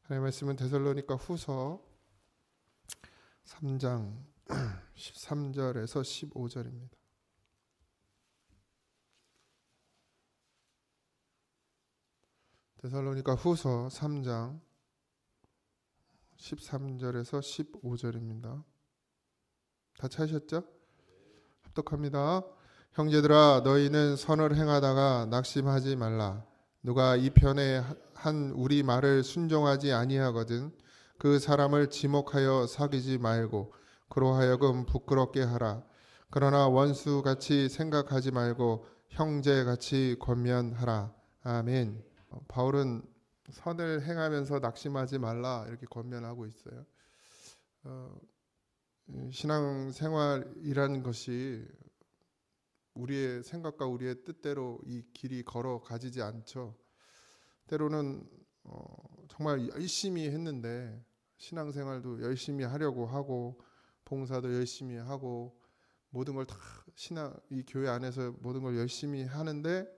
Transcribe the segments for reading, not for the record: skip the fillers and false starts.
하나님의 말씀은 데살로니가 후서 3장 13절에서 15절입니다. 데살로니가 후서 3장 13절에서 15절입니다. 다 찾으셨죠? 합독합니다. 형제들아, 너희는 선을 행하다가 낙심하지 말라. 누가 이 편에 한 우리 말을 순종하지 아니하거든 그 사람을 지목하여 사귀지 말고 그로 하여금 부끄럽게 하라. 그러나 원수같이 생각하지 말고 형제같이 권면하라. 아멘. 바울은 선을 행하면서 낙심하지 말라 이렇게 권면하고 있어요. 신앙생활이라는 것이 우리의 생각과 우리의 뜻대로 이 길이 걸어가지지 않죠. 때로는 정말 열심히 했는데 신앙생활도 열심히 하려고 하고 봉사도 열심히 하고 모든 걸 다 이 교회 안에서 모든 걸 열심히 하는데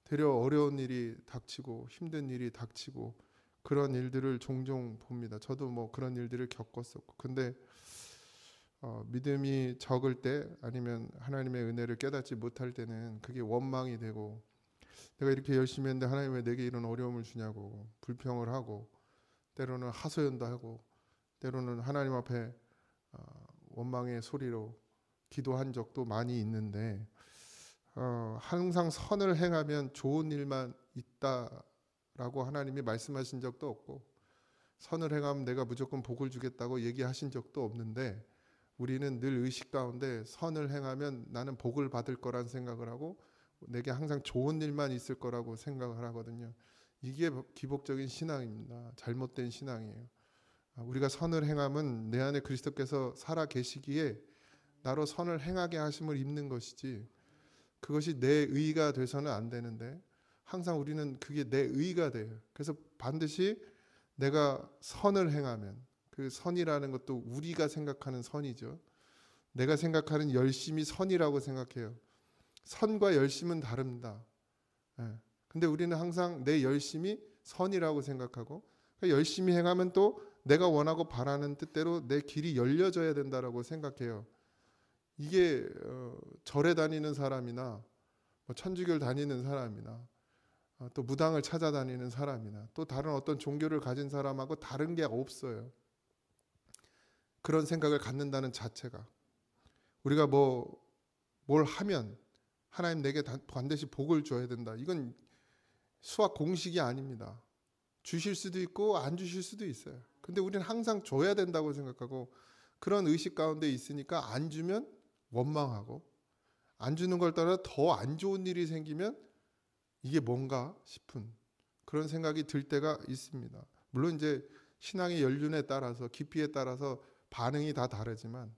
되려 어려운 일이 닥치고 힘든 일이 닥치고 그런 일들을 종종 봅니다. 저도 뭐 그런 일들을 겪었었고, 근데 믿음이 적을 때 아니면 하나님의 은혜를 깨닫지 못할 때는 그게 원망이 되고, 내가 이렇게 열심히 했는데 하나님 왜 내게 이런 어려움을 주냐고 불평을 하고, 때로는 하소연도 하고, 때로는 하나님 앞에 원망의 소리로 기도한 적도 많이 있는데, 항상 선을 행하면 좋은 일만 있다라고 하나님이 말씀하신 적도 없고, 선을 행하면 내가 무조건 복을 주겠다고 얘기하신 적도 없는데, 우리는 늘 의식 가운데 선을 행하면 나는 복을 받을 거란 생각을 하고 내게 항상 좋은 일만 있을 거라고 생각을 하거든요. 이게 기복적인 신앙입니다. 잘못된 신앙이에요. 우리가 선을 행하면 내 안에 그리스도께서 살아 계시기에 나로 선을 행하게 하심을 입는 것이지, 그것이 내 의가 돼서는 안 되는데 항상 우리는 그게 내 의가 돼요. 그래서 반드시 내가 선을 행하면, 그 선이라는 것도 우리가 생각하는 선이죠. 내가 생각하는 열심이 선이라고 생각해요. 선과 열심은 다릅니다. 근데 우리는 항상 내 열심이 선이라고 생각하고, 그러니까 열심히 행하면 또 내가 원하고 바라는 뜻대로 내 길이 열려져야 된다라고 생각해요. 이게 절에 다니는 사람이나 천주교를 다니는 사람이나 또 무당을 찾아다니는 사람이나 또 다른 어떤 종교를 가진 사람하고 다른 게 없어요. 그런 생각을 갖는다는 자체가, 우리가 뭘 하면 하나님 내게 반드시 복을 줘야 된다, 이건 수학 공식이 아닙니다. 주실 수도 있고 안 주실 수도 있어요. 근데 우리는 항상 줘야 된다고 생각하고 그런 의식 가운데 있으니까 안 주면 원망하고, 안 주는 걸 따라 더 안 좋은 일이 생기면 이게 뭔가 싶은 그런 생각이 들 때가 있습니다. 물론 이제 신앙의 연륜에 따라서 깊이에 따라서 반응이 다 다르지만,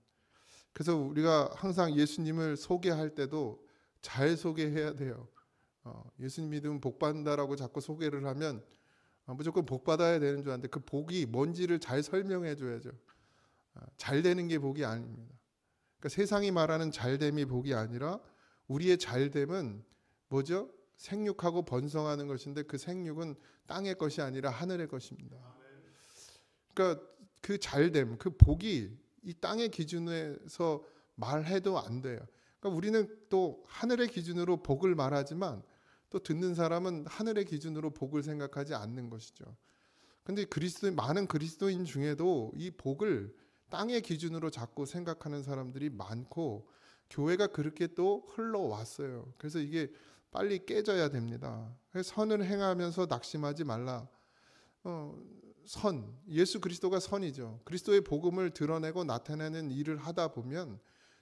그래서 우리가 항상 예수님을 소개할 때도 잘 소개해야 돼요. 예수님 믿으면 복 받는다라고 자꾸 소개를 하면 무조건 복 받아야 되는 줄 아는데 그 복이 뭔지를 잘 설명해 줘야죠. 잘 되는 게 복이 아닙니다. 그러니까 세상이 말하는 잘됨이 복이 아니라 우리의 잘됨은 뭐죠? 생육하고 번성하는 것인데 그 생육은 땅의 것이 아니라 하늘의 것입니다. 그러니까 그 잘됨, 그 복이 이 땅의 기준에서 말해도 안 돼요. 그러니까 우리는 또 하늘의 기준으로 복을 말하지만 또 듣는 사람은 하늘의 기준으로 복을 생각하지 않는 것이죠. 근데 많은 그리스도인 중에도 이 복을 땅의 기준으로 자꾸 생각하는 사람들이 많고, 교회가 그렇게 또 흘러왔어요. 그래서 이게 빨리 깨져야 됩니다. 선을 행하면서 낙심하지 말라. 예수 그리스도가 선이죠. 그리스도의 복음을 드러내고 나타내는 일을 하다 보면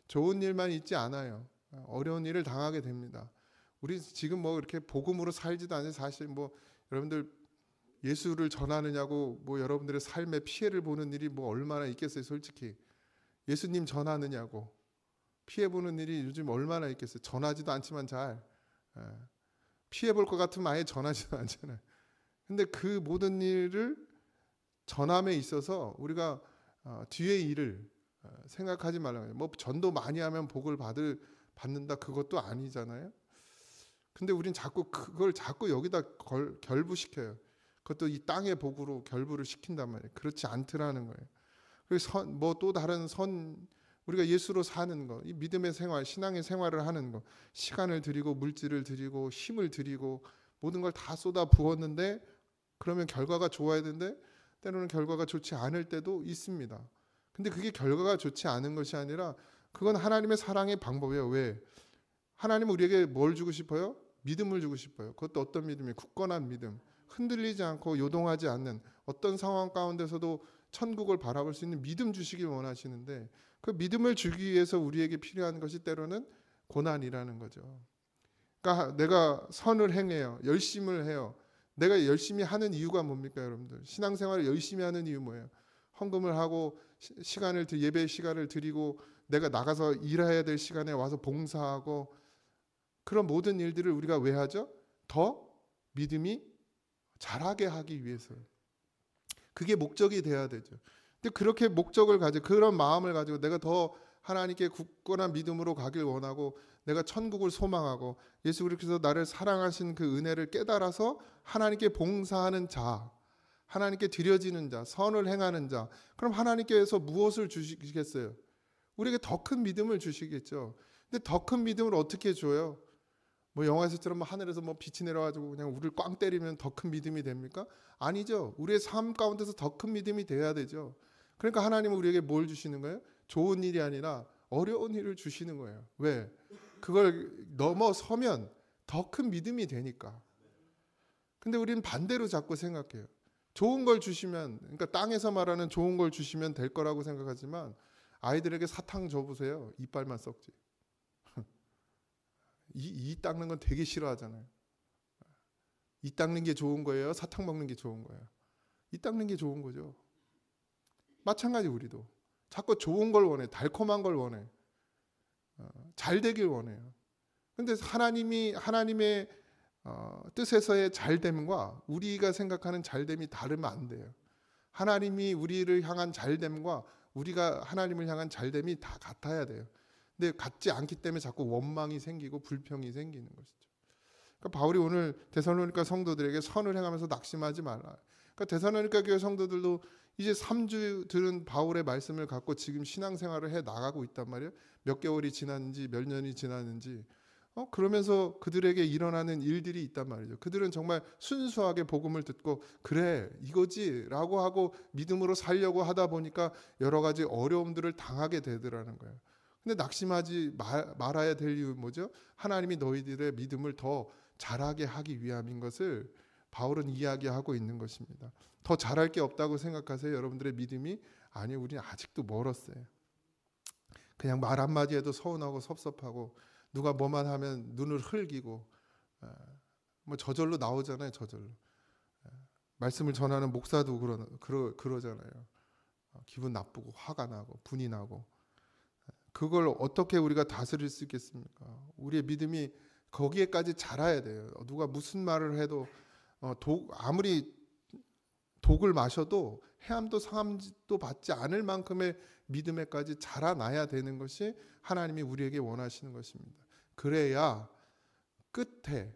좋은 일만 있지 않아요. 어려운 일을 당하게 됩니다. 우리 지금 이렇게 복음으로 살지도 않아요. 사실 여러분들 예수를 전하느냐고 여러분들의 삶에 피해를 보는 일이 얼마나 있겠어요. 솔직히 예수님 전하느냐고 피해 보는 일이 요즘 얼마나 있겠어요. 전하지도 않지만 잘 피해 볼 것 같으면 아예 전하지도 않잖아요. 근데 그 모든 일을 전함에 있어서 우리가 뒤의 일을 생각하지 말라고. 전도 많이 하면 복을 받는다, 그것도 아니잖아요. 근데 우린 자꾸 그걸 자꾸 여기다 결부시켜요. 그것도 이 땅의 복으로 결부를 시킨단 말이에요. 그렇지 않더라는 거예요. 그래서 뭐 또 다른 우리가 예수로 사는 거, 이 믿음의 생활, 신앙의 생활을 하는 거, 시간을 드리고 물질을 드리고 힘을 드리고 모든 걸 다 쏟아 부었는데 그러면 결과가 좋아야 되는데 때로는 결과가 좋지 않을 때도 있습니다. 근데 그게 결과가 좋지 않은 것이 아니라 그건 하나님의 사랑의 방법이에요. 왜? 하나님은 우리에게 뭘 주고 싶어요? 믿음을 주고 싶어요. 그것도 어떤 믿음이에요? 굳건한 믿음. 흔들리지 않고 요동하지 않는, 어떤 상황 가운데서도 천국을 바라볼 수 있는 믿음 주시길 원하시는데, 그 믿음을 주기 위해서 우리에게 필요한 것이 때로는 고난이라는 거죠. 그러니까 내가 선을 행해요. 열심을 해요. 내가 열심히 하는 이유가 뭡니까, 여러분들? 신앙생활을 열심히 하는 이유 뭐예요? 헌금을 하고 예배 시간을 드리고 내가 나가서 일해야 될 시간에 와서 봉사하고, 그런 모든 일들을 우리가 왜 하죠? 더 믿음이 자라게 하기 위해서요. 그게 목적이 돼야 되죠. 근데 그렇게 목적을 가지고, 그런 마음을 가지고 내가 더 하나님께 굳건한 믿음으로 가길 원하고, 내가 천국을 소망하고 예수 그리스도께서 나를 사랑하신 그 은혜를 깨달아서 하나님께 봉사하는 자, 하나님께 드려지는 자, 선을 행하는 자, 그럼 하나님께서 무엇을 주시겠어요? 우리에게 더 큰 믿음을 주시겠죠. 근데 더 큰 믿음을 어떻게 줘요? 뭐 영화에서처럼 하늘에서 뭐 빛이 내려가지고 그냥 우리를 꽝 때리면 더 큰 믿음이 됩니까? 아니죠. 우리의 삶 가운데서 더 큰 믿음이 돼야 되죠. 그러니까 하나님은 우리에게 뭘 주시는 거예요? 좋은 일이 아니라 어려운 일을 주시는 거예요. 왜? 그걸 넘어서면 더 큰 믿음이 되니까. 근데 우리는 반대로 자꾸 생각해요. 좋은 걸 주시면, 그러니까 땅에서 말하는 좋은 걸 주시면 될 거라고 생각하지만, 아이들에게 사탕 줘보세요. 이빨만 썩지. 이 닦는 건 되게 싫어하잖아요. 이 닦는 게 좋은 거예요? 사탕 먹는 게 좋은 거예요? 이 닦는 게 좋은 거죠. 마찬가지 우리도 자꾸 좋은 걸 원해. 달콤한 걸 원해. 잘 되길 원해요. 근데 하나님의 뜻에서의 잘됨과 우리가 생각하는 잘됨이 다르면 안 돼요. 하나님이 우리를 향한 잘됨과 우리가 하나님을 향한 잘됨이 다 같아야 돼요. 근데 같지 않기 때문에 자꾸 원망이 생기고 불평이 생기는 것이죠. 그러니까 바울이 오늘 데살로니가 성도들에게 선을 행하면서 낙심하지 말라. 그러니까 데살로니가 교회 성도들도 이제 3주 들은 바울의 말씀을 갖고 지금 신앙생활을 해 나가고 있단 말이에요. 몇 개월이 지났는지 몇 년이 지났는지 그러면서 그들에게 일어나는 일들이 있단 말이죠. 그들은 정말 순수하게 복음을 듣고 그래 이거지 라고 하고 믿음으로 살려고 하다 보니까 여러 가지 어려움들을 당하게 되더라는 거예요. 근데 낙심하지 말아야 될 이유는 뭐죠? 하나님이 너희들의 믿음을 더 자라게 하기 위함인 것을 바울은 이야기하고 있는 것입니다. 더 잘할 게 없다고 생각하세요? 여러분들의 믿음이? 아니요, 우리는 아직도 멀었어요. 그냥 말 한마디 해도 서운하고 섭섭하고 누가 뭐만 하면 눈을 흘기고 뭐 저절로 나오잖아요. 저절로. 말씀을 전하는 목사도 그러잖아요. 기분 나쁘고 화가 나고 분이 나고. 그걸 어떻게 우리가 다스릴 수 있겠습니까? 우리의 믿음이 거기에까지 자라야 돼요. 누가 무슨 말을 해도 아무리 독을 마셔도 해함도 상함도 받지 않을 만큼의 믿음에까지 자라나야 되는 것이 하나님이 우리에게 원하시는 것입니다. 그래야 끝에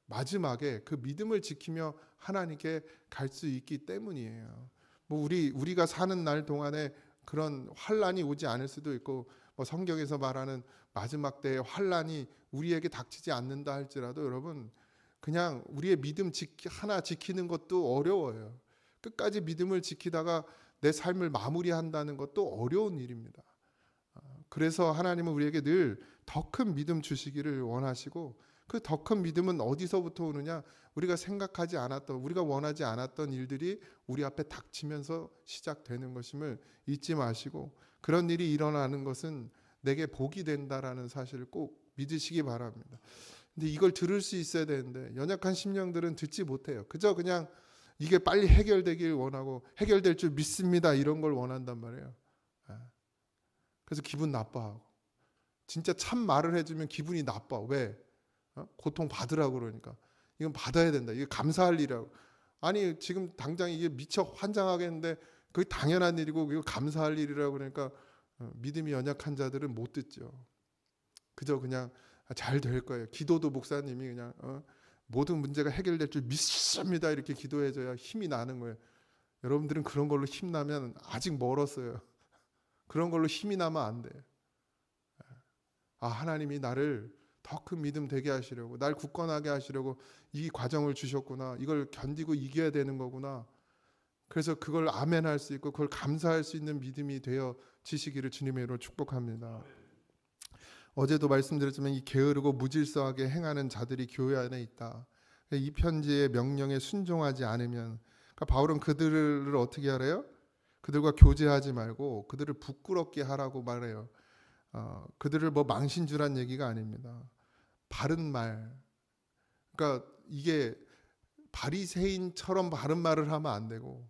마지막에 그 믿음을 지키며 하나님께 갈 수 있기 때문이에요. 뭐 우리가 사는 날 동안에 그런 환란이 오지 않을 수도 있고, 뭐 성경에서 말하는 마지막 때의 환란이 우리에게 닥치지 않는다 할지라도 여러분 그냥 우리의 믿음 하나 지키는 것도 어려워요. 끝까지 믿음을 지키다가 내 삶을 마무리한다는 것도 어려운 일입니다. 그래서 하나님은 우리에게 늘 더 큰 믿음 주시기를 원하시고, 그 더 큰 믿음은 어디서부터 오느냐? 우리가 생각하지 않았던, 우리가 원하지 않았던 일들이 우리 앞에 닥치면서 시작되는 것임을 잊지 마시고, 그런 일이 일어나는 것은 내게 복이 된다라는 사실을 꼭 믿으시기 바랍니다. 근데 이걸 들을 수 있어야 되는데 연약한 심령들은 듣지 못해요. 그냥 이게 빨리 해결되길 원하고 해결될 줄 믿습니다. 이런 걸 원한단 말이에요. 그래서 기분 나빠하고, 진짜 참 말을 해주면 기분이 나빠. 왜? 고통 받으라고 그러니까. 이건 받아야 된다. 이게 감사할 일이라고. 아니 지금 당장 이게 미처 환장하겠는데 그게 당연한 일이고 이거 감사할 일이라고 그러니까 믿음이 연약한 자들은 못 듣죠. 그저 그냥 잘 될 거예요. 기도도 목사님이 그냥 모든 문제가 해결될 줄 믿습니다. 이렇게 기도해줘야 힘이 나는 거예요. 여러분들은 그런 걸로 힘나면 아직 멀었어요. 그런 걸로 힘이 나면 안 돼요. 하나님이 나를 더 큰 믿음 되게 하시려고, 날 굳건하게 하시려고 이 과정을 주셨구나. 이걸 견디고 이겨야 되는 거구나. 그래서 그걸 아멘할 수 있고 그걸 감사할 수 있는 믿음이 되어지시기를 주님의 이름으로 축복합니다. 어제도 말씀드렸지만 이 게으르고 무질서하게 행하는 자들이 교회 안에 있다. 이 편지의 명령에 순종하지 않으면, 그러니까 바울은 그들을 어떻게 하래요? 그들과 교제하지 말고 그들을 부끄럽게 하라고 말해요. 그들을 뭐 망신주란 얘기가 아닙니다. 바른 말. 그러니까 이게 바리새인처럼 바른 말을 하면 안 되고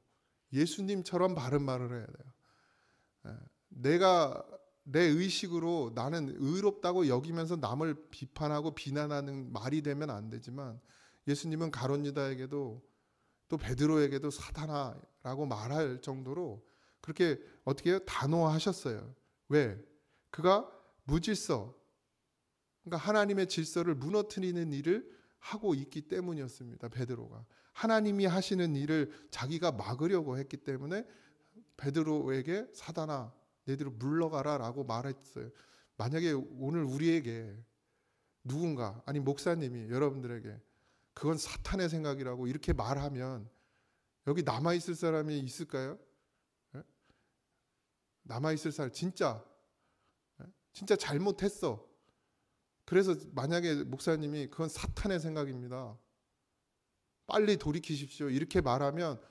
예수님처럼 바른 말을 해야 돼요. 내가 내 의식으로 나는 의롭다고 여기면서 남을 비판하고 비난하는 말이 되면 안 되지만, 예수님은 가룟 유다에게도 또 베드로에게도 사탄아라고 말할 정도로 그렇게 어떻게 해요? 단호하셨어요. 왜? 그가 무질서, 그러니까 하나님의 질서를 무너뜨리는 일을 하고 있기 때문이었습니다. 베드로가 하나님이 하시는 일을 자기가 막으려고 했기 때문에 베드로에게 사단아 너희들 물러가라 라고 말했어요. 만약에 오늘 우리에게 누군가, 아니 목사님이 여러분들에게 그건 사탄의 생각이라고 이렇게 말하면 여기 남아있을 사람이 있을까요? 남아있을 사람 진짜 잘못했어. 그래서 만약에 목사님이 그건 사탄의 생각입니다, 빨리 돌이키십시오 이렇게 말하면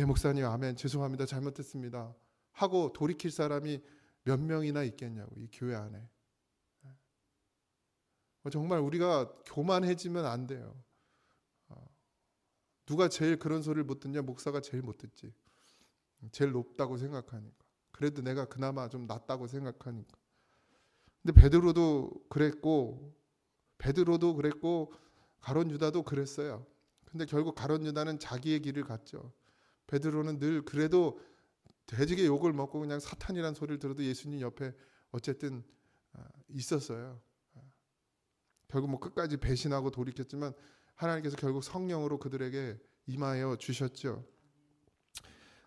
목사님 아멘 죄송합니다 잘못했습니다 하고 돌이킬 사람이 몇 명이나 있겠냐고, 이 교회 안에. 정말 우리가 교만해지면 안 돼요. 누가 제일 그런 소리를 못 듣냐? 목사가 제일 못 듣지. 제일 높다고 생각하니까. 그래도 내가 그나마 좀 낫다고 생각하니까. 근데 베드로도 그랬고 가룟 유다도 그랬어요. 근데 결국 가룟 유다는 자기의 길을 갔죠. 베드로는 늘 그래도 돼지게 욕을 먹고 그냥 사탄이란 소리를 들어도 예수님 옆에 어쨌든 있었어요. 결국 뭐 끝까지 배신하고 돌이켰지만 하나님께서 결국 성령으로 그들에게 임하여 주셨죠.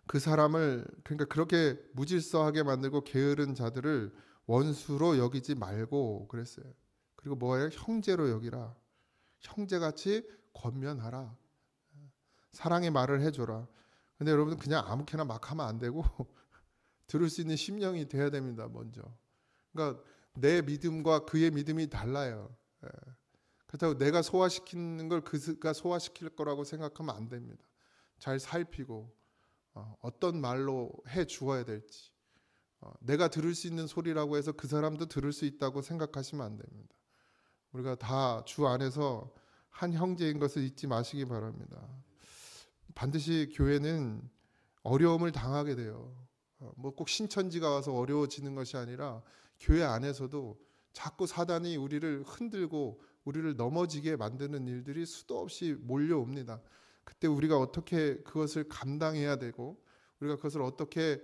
그 사람을, 그러니까 그렇게 무질서하게 만들고 게으른 자들을 원수로 여기지 말고 그랬어요. 그리고 뭐예요? 형제로 여기라. 형제같이 권면하라. 사랑의 말을 해줘라. 근데 여러분 그냥 아무렇게나 막 하면 안 되고 들을 수 있는 심령이 돼야 됩니다. 먼저. 그러니까 내 믿음과 그의 믿음이 달라요. 그렇다고 내가 소화시키는 걸 그가 소화시킬 거라고 생각하면 안 됩니다. 잘 살피고 어떤 말로 해 주어야 될지, 내가 들을 수 있는 소리라고 해서 그 사람도 들을 수 있다고 생각하시면 안 됩니다. 우리가 다 주 안에서 한 형제인 것을 잊지 마시기 바랍니다. 반드시 교회는 어려움을 당하게 돼요. 뭐 꼭 신천지가 와서 어려워지는 것이 아니라 교회 안에서도 자꾸 사단이 우리를 흔들고 우리를 넘어지게 만드는 일들이 수도 없이 몰려옵니다. 그때 우리가 어떻게 그것을 감당해야 되고 우리가 그것을 어떻게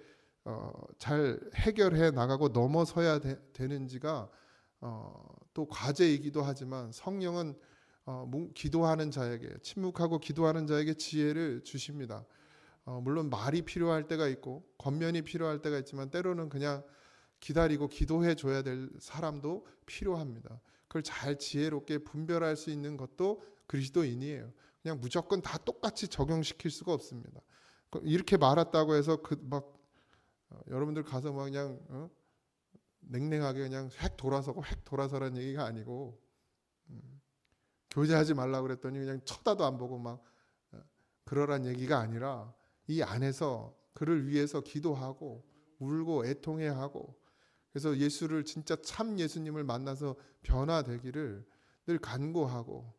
잘 해결해 나가고 넘어서야 되는지가 또 과제이기도 하지만, 성령은 기도하는 자에게, 침묵하고 기도하는 자에게 지혜를 주십니다. 물론 말이 필요할 때가 있고 권면이 필요할 때가 있지만 때로는 그냥 기다리고 기도해 줘야 될 사람도 필요합니다. 그걸 잘 지혜롭게 분별할 수 있는 것도 그리스도인이에요. 그냥 무조건 다 똑같이 적용시킬 수가 없습니다. 이렇게 말았다고 해서 여러분들 가서 막 그냥 냉랭하게 그냥 획 돌아서라는 얘기가 아니고, 교제하지 말라고 그랬더니 그냥 쳐다도 안 보고 막 그러란 얘기가 아니라 이 안에서 그를 위해서 기도하고 울고 애통해야 하고, 그래서 예수를 진짜 참 예수님을 만나서 변화되기를 늘 간구하고,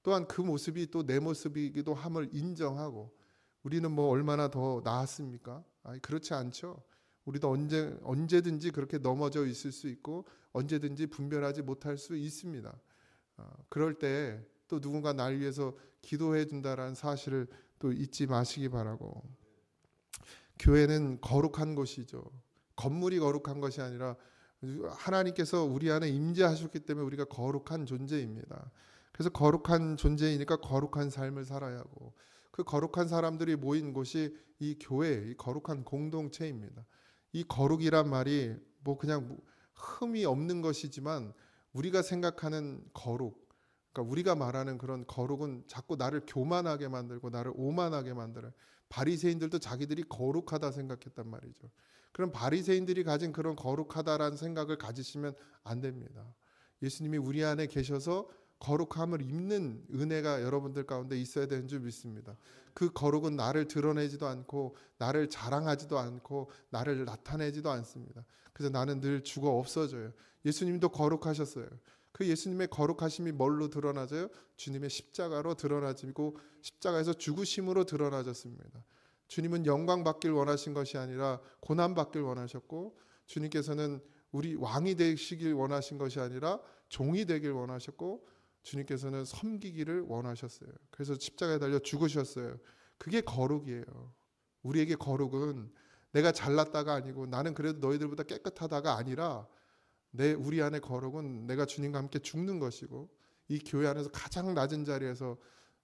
또한 그 모습이 또 내 모습이기도 함을 인정하고, 우리는 뭐 얼마나 더 나았습니까? 아니, 그렇지 않죠. 우리도 언제든지 그렇게 넘어져 있을 수 있고 언제든지 분별하지 못할 수 있습니다. 그럴 때 또 누군가 날 위해서 기도해 준다라는 사실을 또 잊지 마시기 바라고. 교회는 거룩한 곳이죠. 건물이 거룩한 것이 아니라 하나님께서 우리 안에 임재하셨기 때문에 우리가 거룩한 존재입니다. 그래서 거룩한 존재이니까 거룩한 삶을 살아야 하고, 그 거룩한 사람들이 모인 곳이 이 교회, 이 거룩한 공동체입니다. 이 거룩이란 말이 뭐 그냥 흠이 없는 것이지만, 우리가 생각하는 거룩, 그러니까 우리가 말하는 그런 거룩은 자꾸 나를 교만하게 만들고 나를 오만하게 만들어요. 바리새인들도 자기들이 거룩하다 생각했단 말이죠. 그럼 바리새인들이 가진 그런 거룩하다라는 생각을 가지시면 안 됩니다. 예수님이 우리 안에 계셔서 거룩함을 입는 은혜가 여러분들 가운데 있어야 되는 줄 믿습니다. 그 거룩은 나를 드러내지도 않고 나를 자랑하지도 않고 나를 나타내지도 않습니다. 그래서 나는 늘 죽어 없어져요. 예수님도 거룩하셨어요. 그 예수님의 거룩하심이 뭘로 드러나져요? 주님의 십자가로 드러나지고 십자가에서 죽으심으로 드러나졌습니다. 주님은 영광 받길 원하신 것이 아니라 고난 받길 원하셨고, 주님께서는 우리 왕이 되시길 원하신 것이 아니라 종이 되길 원하셨고, 주님께서는 섬기기를 원하셨어요. 그래서 십자가에 달려 죽으셨어요. 그게 거룩이에요. 우리에게 거룩은 내가 잘났다가 아니고 나는 그래도 너희들보다 깨끗하다가 아니라 우리 안에 거룩은 내가 주님과 함께 죽는 것이고, 이 교회 안에서 가장 낮은 자리에서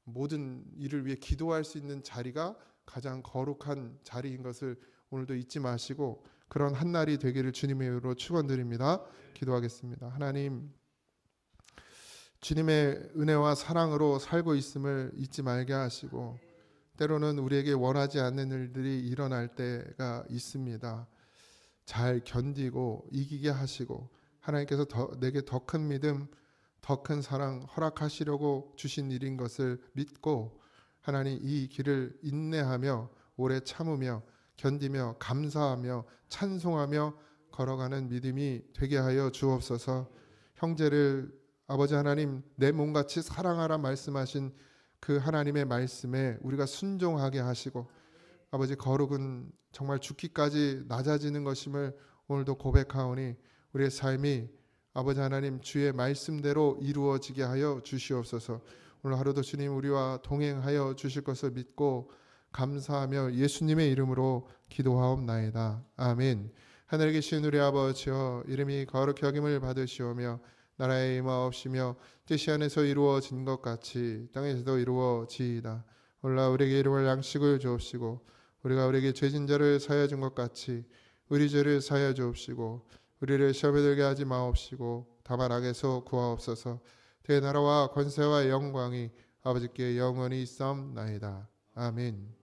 모든 일을 위해 기도할 수 있는 자리가 가장 거룩한 자리인 것을 오늘도 잊지 마시고 그런 한 날이 되기를 주님의 이름으로 축원드립니다. 기도하겠습니다. 하나님, 주님의 은혜와 사랑으로 살고 있음을 잊지 말게 하시고, 때로는 우리에게 원하지 않는 일들이 일어날 때가 있습니다. 잘 견디고 이기게 하시고, 하나님께서 내게 더 큰 믿음, 더 큰 사랑 허락하시려고 주신 일인 것을 믿고, 하나님 이 길을 인내하며 오래 참으며 견디며 감사하며 찬송하며 걸어가는 믿음이 되게 하여 주옵소서. 형제를 아버지 하나님 내 몸같이 사랑하라 말씀하신 그 하나님의 말씀에 우리가 순종하게 하시고, 아버지 거룩은 정말 죽기까지 낮아지는 것임을 오늘도 고백하오니 우리의 삶이 아버지 하나님 주의 말씀대로 이루어지게 하여 주시옵소서. 오늘 하루도 주님 우리와 동행하여 주실 것을 믿고 감사하며 예수님의 이름으로 기도하옵나이다. 아멘. 하늘에 계신 우리 아버지여, 이름이 거룩히 여김을 받으시오며 나라의 임하옵시며 뜻이 안에서 이루어진 것 같이 땅에서도 이루어지이다. 오늘날 우리에게 일용할 양식을 주옵시고, 우리가 우리에게 죄진 자를 사하여 준 것 같이 우리 죄를 사하여 주옵시고, 우리를 시험에 들게 하지 마옵시고 다만 악에서 구하옵소서. 대 나라와 권세와 영광이 아버지께 영원히 있사옵나이다. 아멘.